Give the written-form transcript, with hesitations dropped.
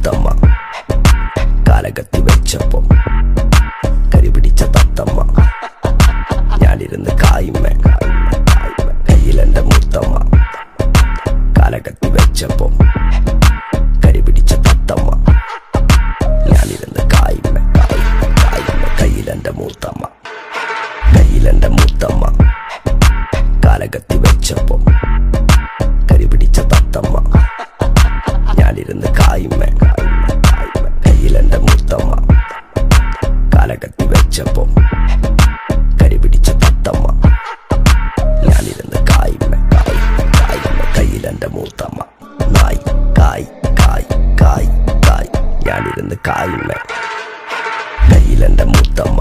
മൂത്തമ്മ കാലകത്തി വെച്ചപ്പോ കരിപിടിച്ച തത്തമ്മ ഞാനിരുന്ന് കായ്മ കയ്യിലെന്റെ മൂത്തമ്മ കാലകത്തി വെച്ചപ്പോ കരിപിടിച്ച തത്തമ്മ ഞാനിരുന്ന് കായ്മ കയ്യിലെന്റെ മൂത്തമ്മ കാലകത്തി വെച്ചപ്പോ കരിപിടിച്ച തത്തമ്മ ഞാനിരുന്ന് കായ്മ കയ്യിലെന്റെ മൂത്തമ്മ കാലകത്തി വെച്ചപ്പോ കരിപിടിച്ച തത്തമ്മ ഞാനിരുന്ന് കായ്മ കയ്യിലെന്റെ മൂത്തമ്മ നായ് കായ് കായ് കായ് കായ് ഞാനിരുന്ന് കായ്മ കയ്യിലെന്റെ മൂത്തമ്മ